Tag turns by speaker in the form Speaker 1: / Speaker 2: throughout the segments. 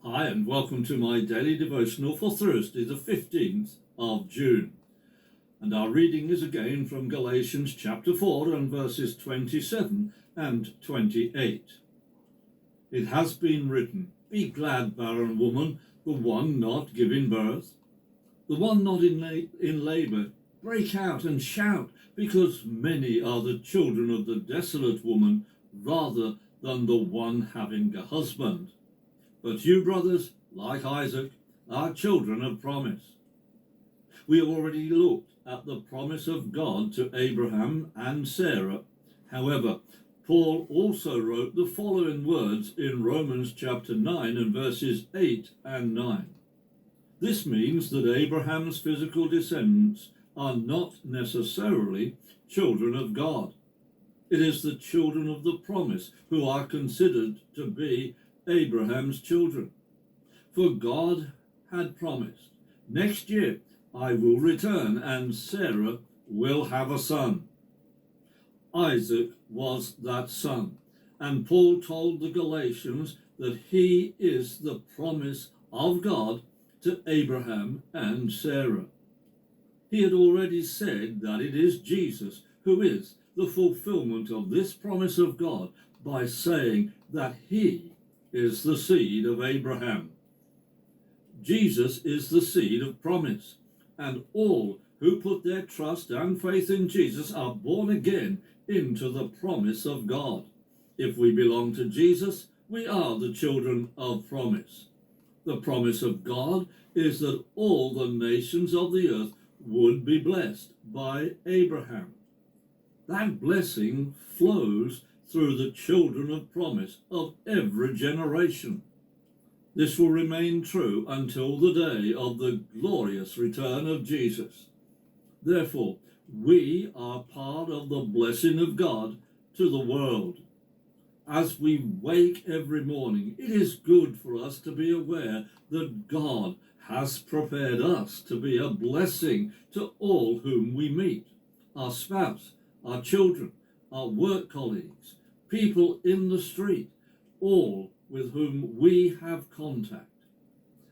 Speaker 1: Hi, and welcome to my daily devotional for Thursday, the 15th of June. And our reading is again from Galatians chapter 4 and verses 27 and 28. It has been written, "Be glad, barren woman, the one not giving birth, the one not in labour. Break out and shout, because many are the children of the desolate woman, rather than the one having a husband. But you, brothers, like Isaac, are children of promise." We have already looked at the promise of God to Abraham and Sarah. However, Paul also wrote the following words in Romans chapter 9 and verses 8 and 9. This means that Abraham's physical descendants are not necessarily children of God. It is the children of the promise who are considered to be Abraham's children. For God had promised, "Next year I will return and Sarah will have a son." Isaac was that son, and Paul told the Galatians that he is the promise of God to Abraham and Sarah. He had already said that it is Jesus who is the fulfillment of this promise of God by saying that he is the seed of Abraham. Jesus is the seed of promise, and all who put their trust and faith in Jesus are born again into the promise of God. If we belong to Jesus, we are the children of promise. The promise of God is that all the nations of the earth would be blessed by Abraham. That blessing flows through the children of promise of every generation. This will remain true until the day of the glorious return of Jesus. Therefore, we are part of the blessing of God to the world. As we wake every morning, it is good for us to be aware that God has prepared us to be a blessing to all whom we meet, our spouse, our children, our work colleagues, people in the street, all with whom we have contact.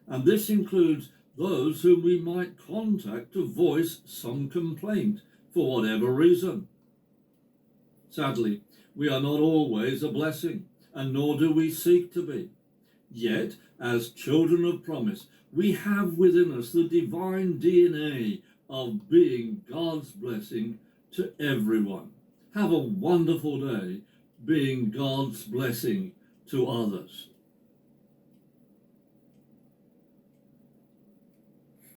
Speaker 1: And this includes those whom we might contact to voice some complaint for whatever reason. Sadly, we are not always a blessing, and nor do we seek to be. Yet, as children of promise, we have within us the divine DNA of being God's blessing to everyone. Have a wonderful day being God's blessing to others.